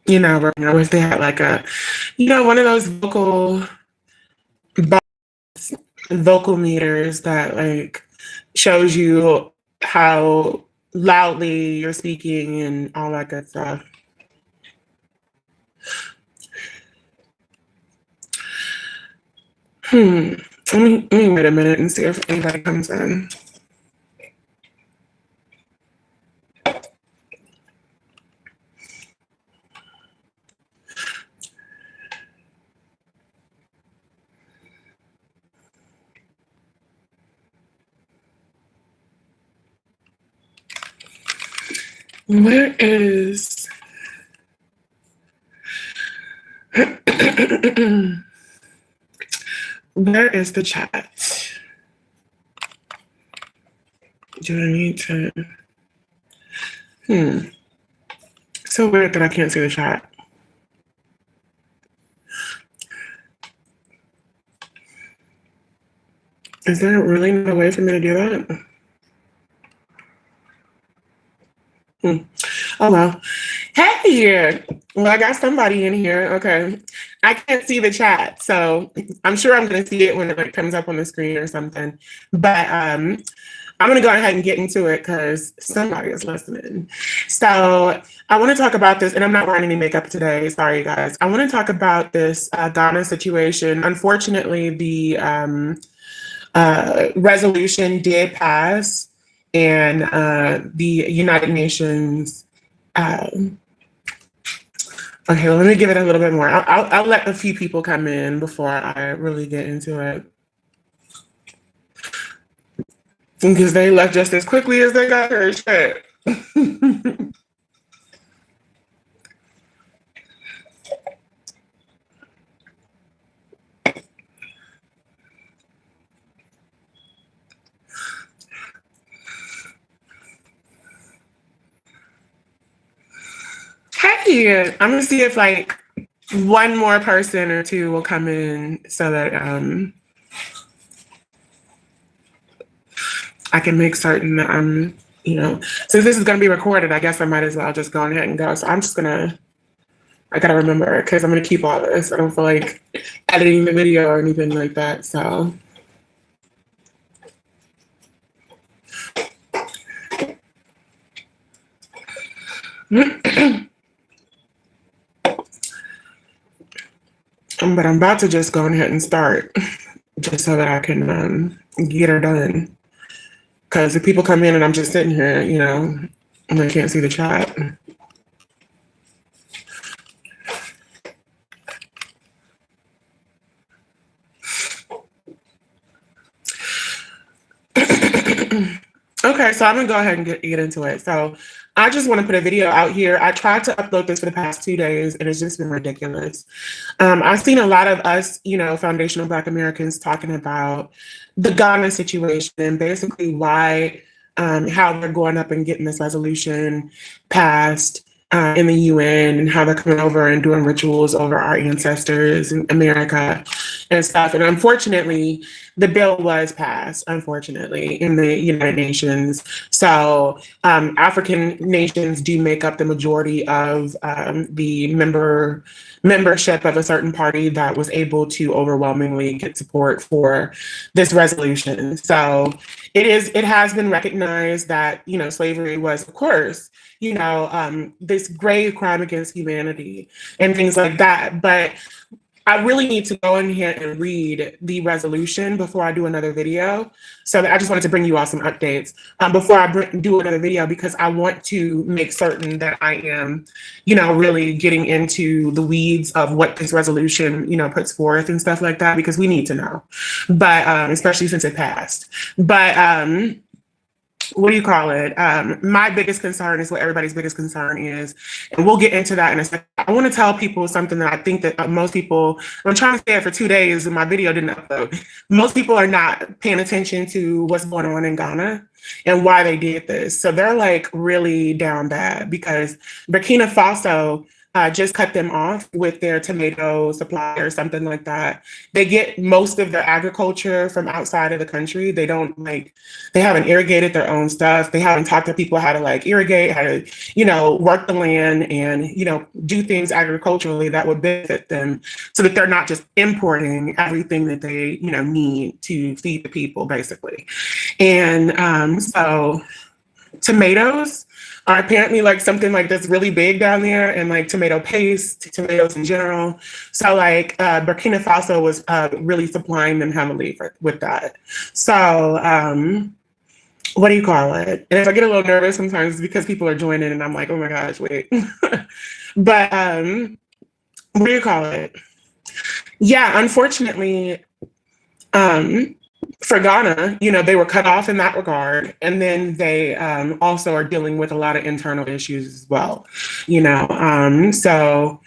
I wish they had like a, one of those vocal meters that like shows you how loudly you're speaking and all that good stuff. Let me wait a minute and see if anybody comes in. Where is where is the chat? Do I need to? So weird that I can't see the chat. Is there really no way for me to do that? Oh well. Hey, well, I got somebody in here. Okay, I can't see the chat, so I'm sure I'm going to see it when it like comes up on the screen or something. But I'm going to go ahead and get into it because somebody is listening. So I want to talk about this, and I'm not wearing any makeup today. Sorry, guys. I want to talk about this Ghana situation. Unfortunately, the resolution did pass, and the United Nations. Okay, well, let me give it a little bit more. I'll let a few people come in before I really get into it. Because they left just as quickly as they got here. Shit. Hey, I'm gonna see if like one more person or two will come in so that I can make certain that I'm, since this is gonna be recorded, I guess I might as well just go ahead and go. So I'm just I gotta remember because I'm gonna keep all this. I don't feel like editing the video or anything like that. So. But I'm about to just go ahead and start just so that I can get her done. Because if people come in and I'm just sitting here, and they can't see the chat. Okay, so I'm gonna go ahead and get into it. So I just want to put a video out here. I tried to upload this for the past 2 days, and it's just been ridiculous. I've seen a lot of us, foundational Black Americans talking about the Ghana situation and basically why, how they're going up and getting this resolution passed in the UN and how they're coming over and doing rituals over our ancestors in America and stuff. And unfortunately, the bill was passed, unfortunately, in the United Nations. So African nations do make up the majority of the membership of a certain party that was able to overwhelmingly get support for this resolution. So it has been recognized that, slavery was, of course, this grave crime against humanity and things like that. But I really need to go in here and read the resolution before I do another video. So I just wanted to bring you all some updates before I do another video, because I want to make certain that I am, really getting into the weeds of what this resolution, puts forth and stuff like that, because we need to know. But especially since it passed. But what do you call it? My biggest concern is what everybody's biggest concern is. And we'll get into that in a second. I want to tell people something that I think that most people, I'm trying to say it for 2 days and my video didn't upload. Most people are not paying attention to what's going on in Ghana and why they did this. So they're like really down bad because Burkina Faso just cut them off with their tomato supply or something like that. They get most of their agriculture from outside of the country. They don't they haven't irrigated their own stuff. They haven't taught their people how to irrigate, how to, work the land and, do things agriculturally that would benefit them so that they're not just importing everything that they, need to feed the people, basically. And so tomatoes are apparently something that's really big down there, and tomato paste, tomatoes in general. So Burkina Faso was really supplying them heavily with that. So what do you call it? And if I get a little nervous sometimes, it's because people are joining and I'm like, oh my gosh, wait. But what do you call it? Yeah, unfortunately, for Ghana, they were cut off in that regard. And then they also are dealing with a lot of internal issues as well, So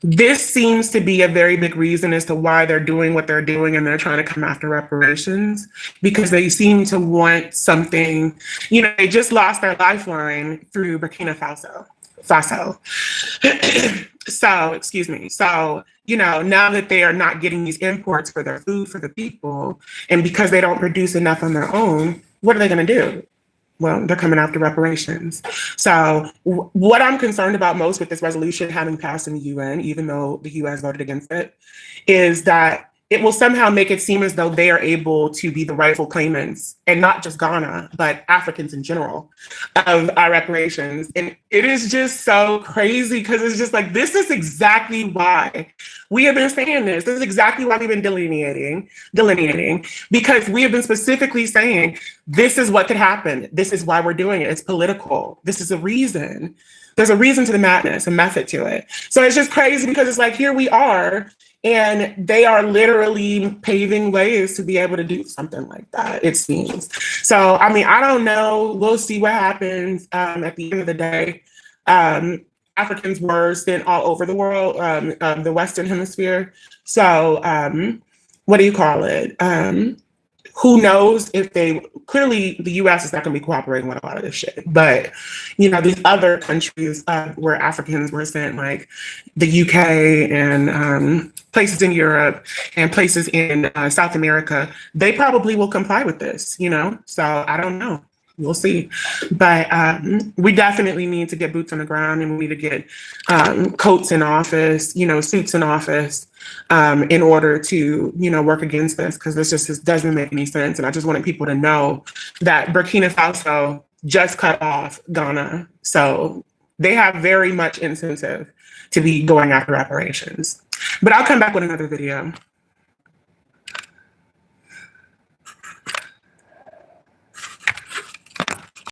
this seems to be a very big reason as to why they're doing what they're doing, and they're trying to come after reparations because they seem to want something, they just lost their lifeline through Burkina Faso. So, excuse me. So, now that they are not getting these imports for their food for the people, and because they don't produce enough on their own, what are they going to do? Well, they're coming after reparations. So what I'm concerned about most with this resolution having passed in the UN, even though the US voted against it, is that it will somehow make it seem as though they are able to be the rightful claimants, and not just Ghana, but Africans in general, of our reparations. And it is just so crazy because it's just this is exactly why we have been saying this. This is exactly why we've been delineating, because we have been specifically saying, this is what could happen. This is why we're doing it. It's political. This is a reason. There's a reason to the madness, a method to it. So it's just crazy because it's here we are, and they are literally paving ways to be able to do something like that, it seems. So, I mean, I don't know. We'll see what happens at the end of the day. Africans were sent all over the world, the Western Hemisphere. So, what do you call it? Who knows if clearly the US is not going to be cooperating with a lot of this shit. But, these other countries where Africans were sent, like the UK and places in Europe and places in South America, they probably will comply with this, So I don't know. We'll see. But we definitely need to get boots on the ground, and we need to get coats in office, suits in office in order to, work against this, because this just doesn't make any sense. And I just wanted people to know that Burkina Faso just cut off Ghana. So they have very much incentive to be going after reparations. But I'll come back with another video.